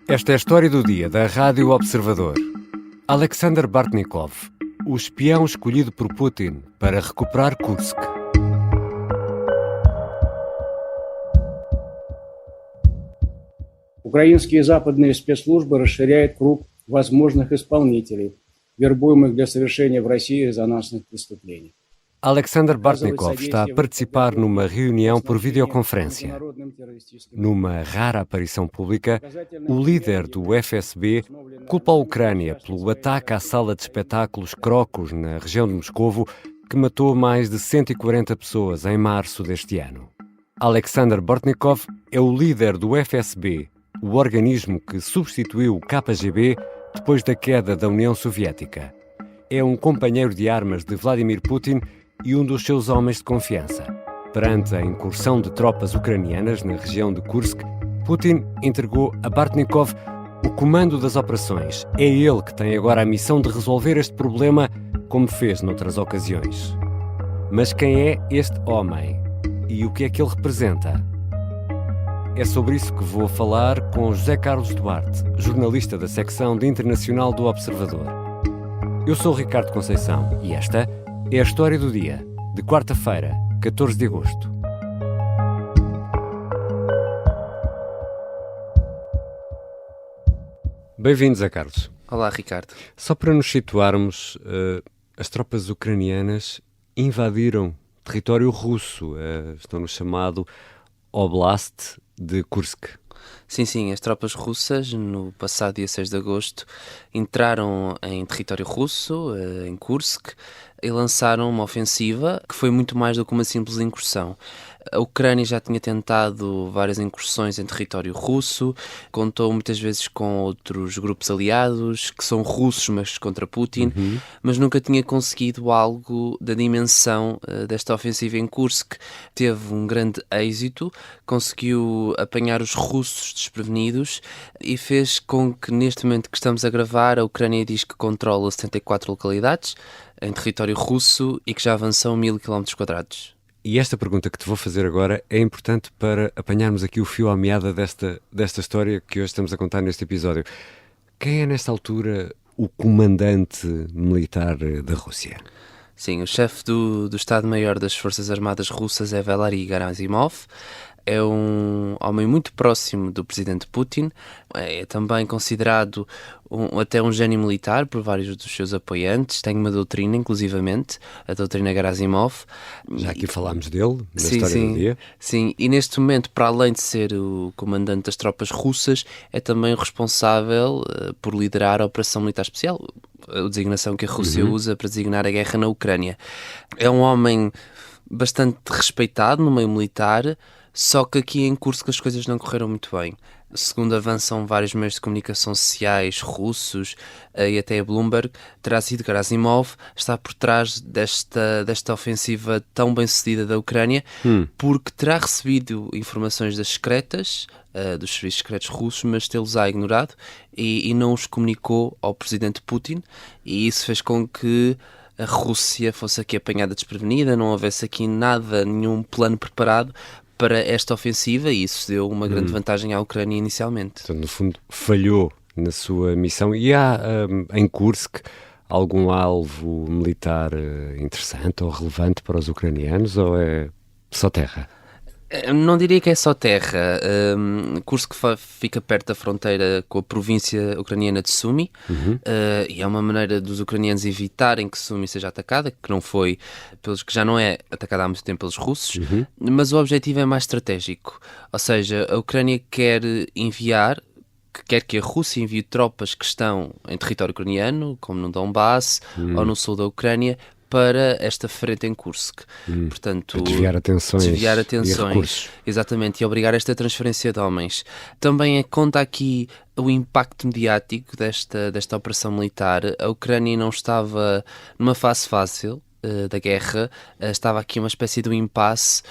Esta é a história do dia da Rádio Observador. Alexander Bartnikov, o espião escolhido por Putin para recuperar Kursk. Украинские западные спецслужбы расширяют круг возможных исполнителей, вербуемых для совершения в России резонансных преступлений. Alexander Bartnikov está a participar numa reunião por videoconferência. Numa rara aparição pública, o líder do FSB culpa a Ucrânia pelo ataque à sala de espetáculos Crocus, na região de Moscovo, que matou mais de 140 pessoas em março deste ano. Alexander Bartnikov é o líder do FSB, o organismo que substituiu o KGB depois da queda da União Soviética. É um companheiro de armas de Vladimir Putin e um dos seus homens de confiança. Perante a incursão de tropas ucranianas na região de Kursk, Putin entregou a Bartnikov o comando das operações. É ele que tem agora a missão de resolver este problema, como fez noutras ocasiões. Mas quem é este homem? E o que é que ele representa? É sobre isso que vou falar com José Carlos Duarte, jornalista da secção de Internacional do Observador. Eu sou o Ricardo Conceição e esta é a história do dia, de quarta-feira, 14 de agosto. Bem-vindos, Zé Carlos. Olá, Ricardo. Só para nos situarmos, as tropas ucranianas invadiram território russo, estão no chamado Oblast de Kursk. Sim, as tropas russas, no passado dia 6 de agosto, entraram em território russo, em Kursk, e lançaram uma ofensiva que foi muito mais do que uma simples incursão. A Ucrânia já tinha tentado várias incursões em território russo, contou muitas vezes com outros grupos aliados, que são russos, mas contra Putin, mas nunca tinha conseguido algo da dimensão desta ofensiva em Kursk. Teve um grande êxito, conseguiu apanhar os russos desprevenidos e fez com que, neste momento que estamos a gravar, a Ucrânia diz que controla 74 localidades em território russo e que já avançam 1000 km². E esta pergunta que te vou fazer agora é importante para apanharmos aqui o fio à meada desta história que hoje estamos a contar neste episódio. Quem é, nesta altura, o comandante militar da Rússia? Sim, o chefe do Estado-Maior das Forças Armadas Russas é Valery Gerasimov. É um homem muito próximo do presidente Putin, é também considerado até um gênio militar por vários dos seus apoiantes, tem uma doutrina, inclusivamente, a doutrina Gerasimov. Já aqui falámos dele, na história do dia. Sim, e neste momento, para além de ser o comandante das tropas russas, é também o responsável por liderar a Operação Militar Especial, a designação que a Rússia usa para designar a guerra na Ucrânia. É um homem bastante respeitado no meio militar, só que aqui em Kursk as coisas não correram muito bem. Segundo avançam vários meios de comunicação sociais russos e até a Bloomberg, terá sido Gerasimov está por trás desta ofensiva tão bem sucedida da Ucrânia, porque terá recebido informações das secretas, dos serviços secretos russos, mas tê-los-á ignorado e não os comunicou ao presidente Putin, e isso fez com que a Rússia fosse aqui apanhada desprevenida, não houvesse aqui nenhum plano preparado para esta ofensiva, e isso deu uma grande vantagem à Ucrânia inicialmente. Então, no fundo, falhou na sua missão. E há em Kursk algum alvo militar interessante ou relevante para os ucranianos, ou é só terra? Não diria que é só terra. Kursk fica perto da fronteira com a província ucraniana de Sumy, e é uma maneira dos ucranianos evitarem que Sumy seja atacada, que já não é atacada há muito tempo pelos russos, mas o objetivo é mais estratégico. Ou seja, a Ucrânia quer que a Rússia envie tropas que estão em território ucraniano, como no Donbass ou no sul da Ucrânia, para esta frente em Kursk. Portanto, desviar atenções e recursos. Exatamente, e obrigar esta transferência de homens. Também conta aqui o impacto mediático desta operação militar. A Ucrânia não estava numa fase fácil. da guerra, estava aqui uma espécie de um impasse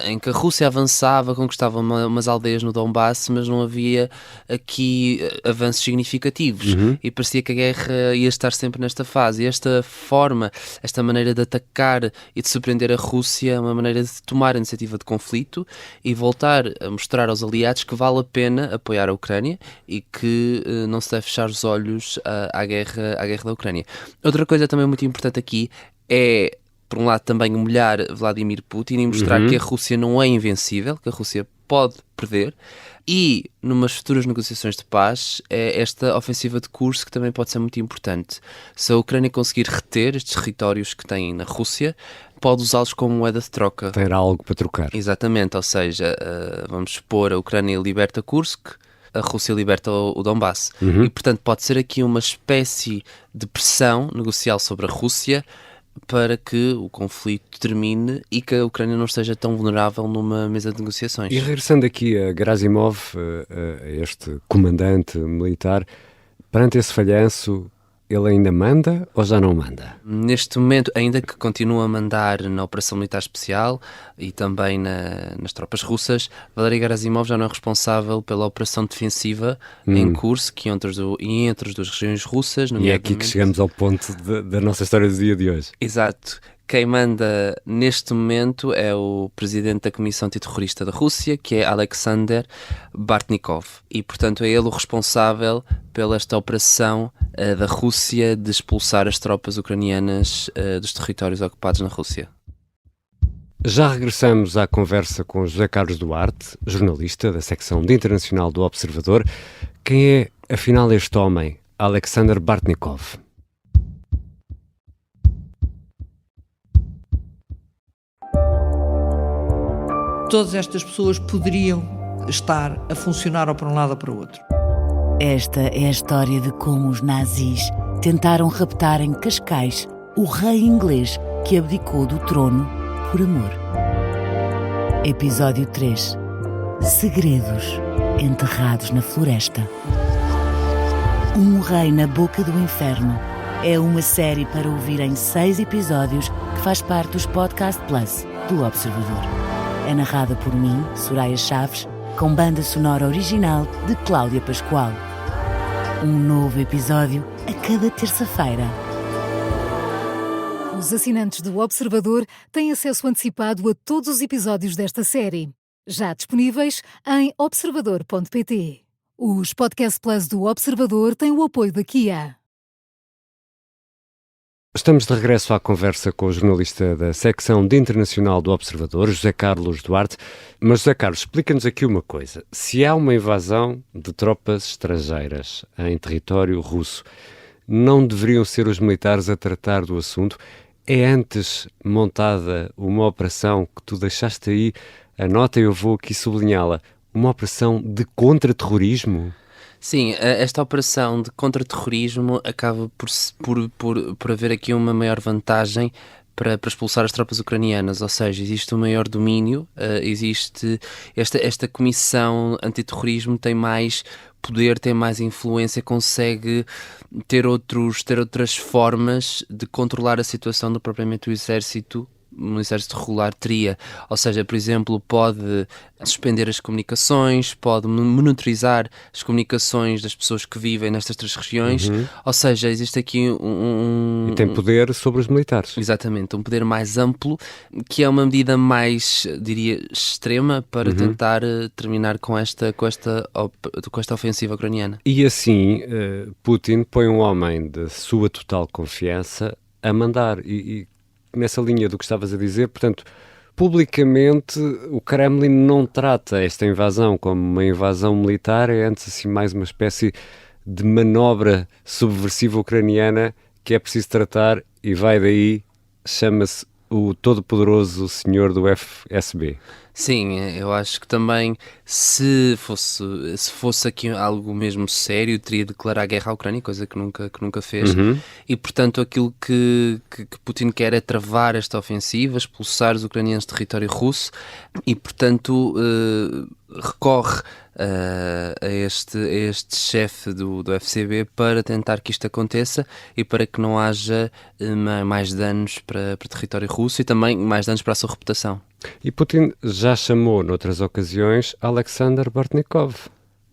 em que a Rússia avançava, conquistava umas aldeias no Donbass, mas não havia aqui avanços significativos e parecia que a guerra ia estar sempre nesta fase. E esta maneira de atacar e de surpreender a Rússia é uma maneira de tomar a iniciativa de conflito e voltar a mostrar aos aliados que vale a pena apoiar a Ucrânia e que não se deve fechar os olhos à guerra da Ucrânia. Outra coisa também muito importante aqui é, por um lado, também humilhar Vladimir Putin e mostrar que a Rússia não é invencível, que a Rússia pode perder, e numas futuras negociações de paz é esta ofensiva de Kursk que também pode ser muito importante. Se a Ucrânia conseguir reter estes territórios que tem na Rússia, pode usá-los como moeda de troca. Ter algo para trocar. Exatamente, ou seja, vamos supor, a Ucrânia liberta Kursk, a Rússia liberta o Donbass. E, portanto, pode ser aqui uma espécie de pressão negocial sobre a Rússia para que o conflito termine e que a Ucrânia não esteja tão vulnerável numa mesa de negociações. E regressando aqui a Gerasimov, a este comandante militar, perante esse falhanço, ele ainda manda ou já não manda? Neste momento, ainda que continua a mandar na Operação Militar Especial e também nas tropas russas, Valery Gerasimov já não é responsável pela operação defensiva em Kursk e entre as duas regiões russas. E é aqui que chegamos ao ponto da nossa história do dia de hoje. Exato. Quem manda neste momento é o presidente da Comissão Antiterrorista da Rússia, que é Alexander Bartnikov. E, portanto, é ele o responsável pela esta operação da Rússia de expulsar as tropas ucranianas dos territórios ocupados na Rússia. Já regressamos à conversa com José Carlos Duarte, jornalista da secção de Internacional do Observador. Quem é, afinal, este homem, Alexander Bartnikov? Todas estas pessoas poderiam estar a funcionar ou para um lado ou para o outro. Esta é a história de como os nazis tentaram raptar em Cascais o rei inglês que abdicou do trono por amor. Episódio 3. Segredos enterrados na floresta. Um rei na boca do inferno é uma série para ouvir em 6 episódios que faz parte dos Podcast Plus do Observador. É narrada por mim, Soraya Chaves, com banda sonora original de Cláudia Pascoal. Um novo episódio a cada terça-feira. Os assinantes do Observador têm acesso antecipado a todos os episódios desta série, já disponíveis em observador.pt. Os Podcast Plus do Observador têm o apoio da Kia. Estamos de regresso à conversa com o jornalista da secção de Internacional do Observador, José Carlos Duarte. Mas, José Carlos, explica-nos aqui uma coisa. Se há uma invasão de tropas estrangeiras em território russo, não deveriam ser os militares a tratar do assunto? É antes montada uma operação que tu deixaste aí, a nota, eu vou aqui sublinhá-la, uma operação de contra-terrorismo? Sim, esta operação de contra-terrorismo acaba por haver aqui uma maior vantagem para expulsar as tropas ucranianas, ou seja, existe um maior domínio, existe esta comissão antiterrorismo tem mais poder, tem mais influência, consegue ter outras formas de controlar a situação do que propriamente o exército regular teria. Ou seja, por exemplo, pode suspender as comunicações, pode monitorizar as comunicações das pessoas que vivem nestas 3 regiões. Ou seja, existe aqui E tem poder sobre os militares. Exatamente, um poder mais amplo, que é uma medida mais, diria, extrema para tentar terminar com esta ofensiva ucraniana. E assim, Putin põe um homem de sua total confiança a mandar e nessa linha do que estavas a dizer, portanto, publicamente o Kremlin não trata esta invasão como uma invasão militar, é antes assim mais uma espécie de manobra subversiva ucraniana que é preciso tratar e vai daí, chama-se o todo-poderoso senhor do FSB. Sim, eu acho que também se fosse aqui algo mesmo sério, teria de declarar guerra à Ucrânia, coisa que nunca fez. E, portanto, aquilo que Putin quer é travar esta ofensiva, expulsar os ucranianos do território russo e, portanto, recorre a este chefe do FSB para tentar que isto aconteça e para que não haja mais danos para o território russo e também mais danos para a sua reputação. E Putin já chamou, noutras ocasiões, Alexander Bortnikov.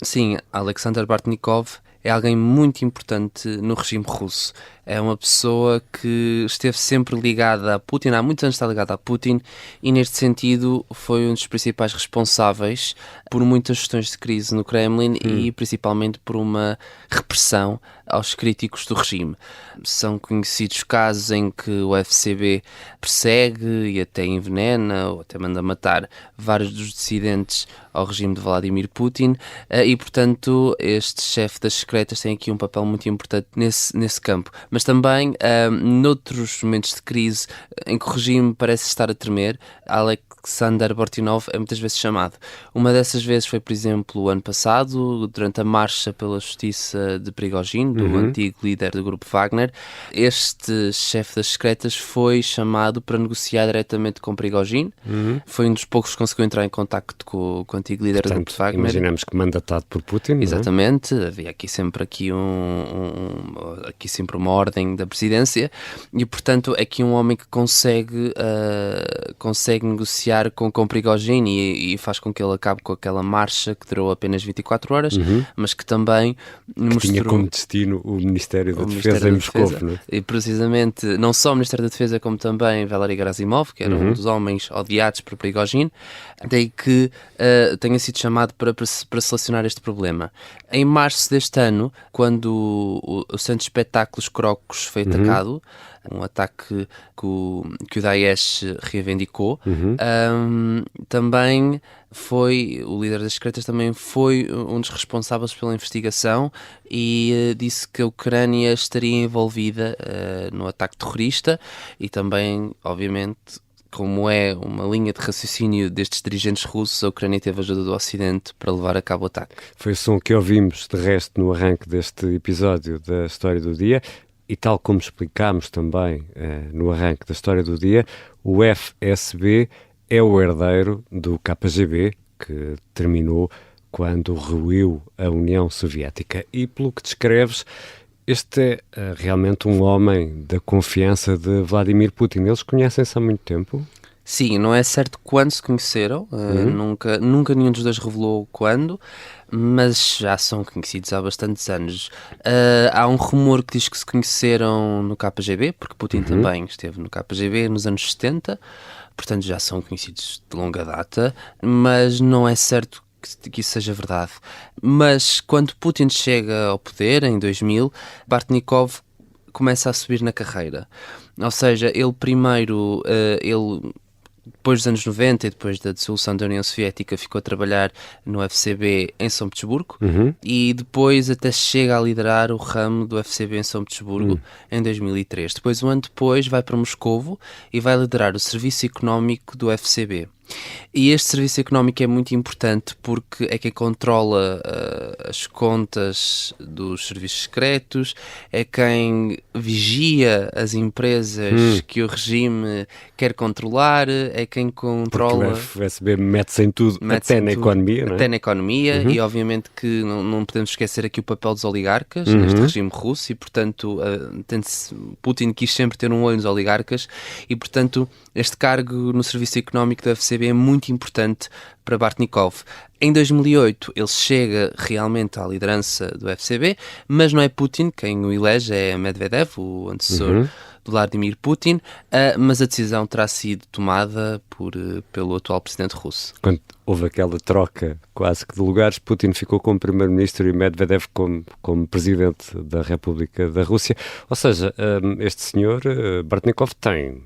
Sim, Alexander Bortnikov é alguém muito importante no regime russo. É uma pessoa que esteve sempre ligada a Putin, há muitos anos está ligada a Putin, e neste sentido foi um dos principais responsáveis por muitas questões de crise no Kremlin e principalmente por uma repressão aos críticos do regime. São conhecidos casos em que o FSB persegue e até envenena ou até manda matar vários dos dissidentes ao regime de Vladimir Putin e, portanto, este chefe das secretas tem aqui um papel muito importante nesse campo. Mas também, noutros momentos de crise em que o regime parece estar a tremer, Alexander Bortnikov é muitas vezes chamado. Uma dessas vezes foi, por exemplo, o ano passado, durante a marcha pela justiça de Prigozhin, do antigo líder do grupo Wagner. Este chefe das secretas foi chamado para negociar diretamente com Prigozhin. Foi um dos poucos que conseguiu entrar em contacto com o antigo líder do grupo Wagner. Imaginamos que mandatado por Putin, Exatamente, não é? Havia aqui sempre sempre uma ordem da presidência e, portanto, é aqui um homem que consegue negociar com Prigozhin e faz com que ele acabe com aquela marcha que durou apenas 24 horas, mas que também mostrou... tinha como destino o Ministério da Defesa em Moscou, não é? E precisamente, não só o Ministério da Defesa, como também Valery Gerasimov, que era um dos homens odiados por Prigozhin, daí que tenha sido chamado para solucionar este problema. Em março deste ano, quando o Centro de Espetáculos Crocus foi atacado, um ataque que o Daesh reivindicou, também foi, o líder das secretas também foi um dos responsáveis pela investigação e disse que a Ucrânia estaria envolvida no ataque terrorista e também, obviamente, como é uma linha de raciocínio destes dirigentes russos, a Ucrânia teve a ajuda do Ocidente para levar a cabo o ataque. Foi o som que ouvimos, de resto, no arranque deste episódio da História do Dia. E tal como explicámos também no arranque da História do Dia, o FSB é o herdeiro do KGB, que terminou quando ruiu a União Soviética. E pelo que descreves, este é realmente um homem da confiança de Vladimir Putin. Eles conhecem-se há muito tempo? Sim, não é certo quando se conheceram, nunca nenhum dos dois revelou quando, mas já são conhecidos há bastantes anos. Há um rumor que diz que se conheceram no KGB, porque Putin também esteve no KGB nos anos 70, portanto já são conhecidos de longa data, mas não é certo que isso seja verdade. Mas quando Putin chega ao poder, em 2000, Bortnikov começa a subir na carreira. Ou seja, ele primeiro, depois dos anos 90 e depois da dissolução da União Soviética, ficou a trabalhar no FSB em São Petersburgo e depois até chega a liderar o ramo do FSB em São Petersburgo em 2003. Depois, um ano depois, vai para Moscovo e vai liderar o serviço económico do FSB. E este serviço económico é muito importante porque é quem controla as contas dos serviços secretos, é quem vigia as empresas que o regime quer controlar, é quem controla... Porque o FSB mete-se em tudo, até na economia, não é? Até na economia, e obviamente que não podemos esquecer aqui o papel dos oligarcas neste regime russo, e portanto Putin quis sempre ter um olho nos oligarcas, e portanto este cargo no serviço económico do FSB é muito importante para Bortnikov. Em 2008 ele chega realmente à liderança do FSB, mas não é Putin quem o elege, é Medvedev, o antecessor de Vladimir Putin, mas a decisão terá sido tomada pelo atual presidente russo. Quando houve aquela troca quase que de lugares, Putin ficou como primeiro-ministro e Medvedev como presidente da República da Rússia. Ou seja, este senhor, Bortnikov, tem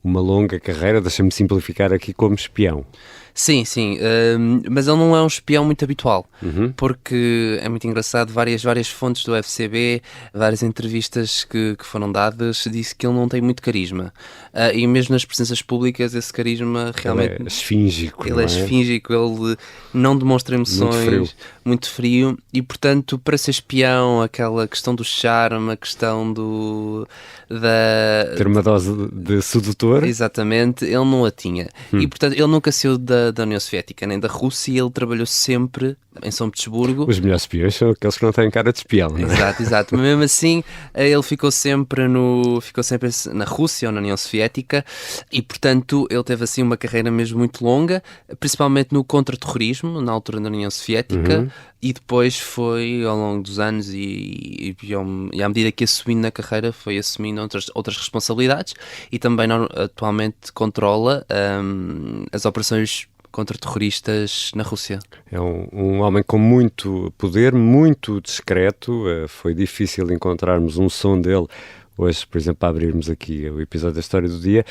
uma longa carreira, deixa-me simplificar aqui, como espião. Sim, mas ele não é um espião muito habitual, porque é muito engraçado, várias fontes do FSB, várias entrevistas que foram dadas, disse que ele não tem muito carisma. E mesmo nas presenças públicas, esse carisma realmente... Ele é esfíngico, ele não demonstra emoções, muito frio, e portanto, para ser espião, aquela questão do charme, a questão ter uma dose de sedutor. Exatamente, ele não a tinha. E portanto, ele nunca saiu da União Soviética, nem da Rússia, e ele trabalhou sempre em São Petersburgo. Os melhores espiões são aqueles que não têm cara de espião, não é? Exato. Mas mesmo assim, ele ficou sempre na Rússia ou na União Soviética e, portanto, ele teve assim uma carreira mesmo muito longa, principalmente no contra-terrorismo, na altura da União Soviética, e depois foi ao longo dos anos e à medida que ia subindo na carreira, foi assumindo outras responsabilidades e também atualmente controla as operações contra-terroristas na Rússia. É um homem com muito poder, muito discreto. Foi difícil encontrarmos um som dele hoje, por exemplo, para abrirmos aqui o episódio da História do Dia.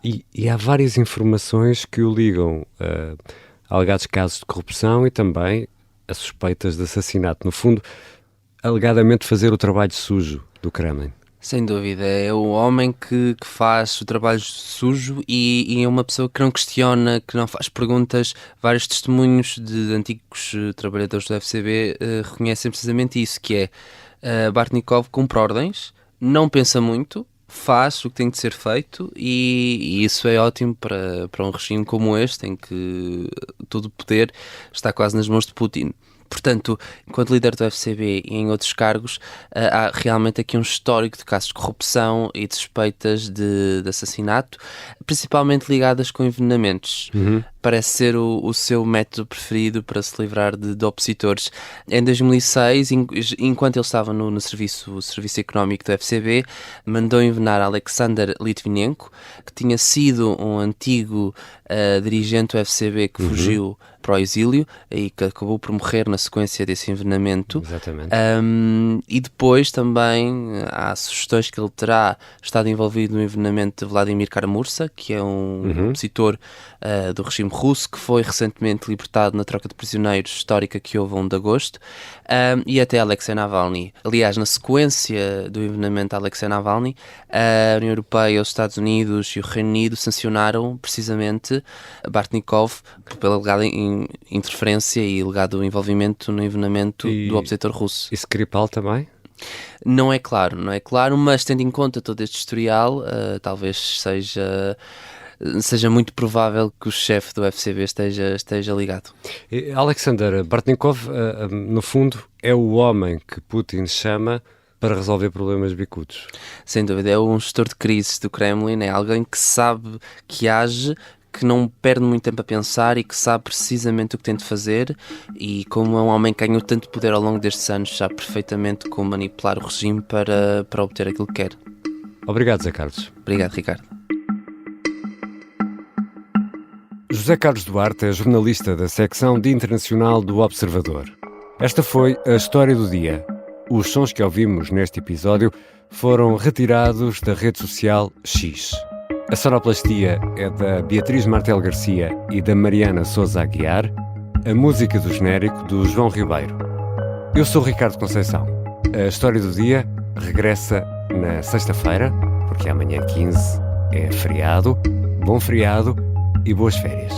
E há várias informações que o ligam a alegados casos de corrupção e também a suspeitas de assassinato. No fundo, alegadamente fazer o trabalho sujo do Kremlin. Sem dúvida, é o homem que faz o trabalho sujo e é uma pessoa que não questiona, que não faz perguntas. Vários testemunhos de antigos trabalhadores do FSB reconhecem precisamente isso, que é Bartnikov cumpre ordens, não pensa muito, faz o que tem de ser feito e isso é ótimo para um regime como este, em que todo o poder está quase nas mãos de Putin. Portanto, enquanto líder do FSB e em outros cargos, há realmente aqui um histórico de casos de corrupção e de suspeitas de assassinato, principalmente ligadas com envenenamentos. Parece ser o seu método preferido para se livrar de opositores. Em 2006, enquanto ele estava no serviço económico do FSB, mandou envenenar Alexander Litvinenko, que tinha sido um antigo dirigente do FSB que fugiu para o exílio e que acabou por morrer na sequência desse envenenamento. Exatamente. E depois também há sugestões que ele terá estado envolvido no envenenamento de Vladimir Kara-Murza, que é um opositor do regime russo, que foi recentemente libertado na troca de prisioneiros histórica que houve a 1 de agosto, e até Alexei Navalny. Aliás, na sequência do envenenamento de Alexei Navalny, a União Europeia, os Estados Unidos e o Reino Unido sancionaram precisamente Bartnikov pela alegada interferência e alegado envolvimento no envenenamento do opositor russo. E Skripal também? Não é claro, mas tendo em conta todo este historial, talvez seja muito provável que o chefe do FSB esteja ligado. Alexander Bartnikov, no fundo, é o homem que Putin chama para resolver problemas bicudos. Sem dúvida, é um gestor de crises do Kremlin, é alguém que sabe que age, que não perde muito tempo a pensar e que sabe precisamente o que tem de fazer, e como é um homem que ganhou tanto poder ao longo destes anos, sabe perfeitamente como manipular o regime para obter aquilo que quer. Obrigado, Zé Carlos. Obrigado, Ricardo. José Carlos Duarte é jornalista da secção de internacional do Observador. Esta foi a História do Dia. Os sons que ouvimos neste episódio foram retirados da rede social X. A sonoplastia é da Beatriz Martel Garcia e da Mariana Sousa Aguiar. A música do genérico do João Ribeiro. Eu sou Ricardo Conceição. A História do Dia regressa na sexta-feira, porque amanhã 15 é feriado. Bom feriado e boas férias.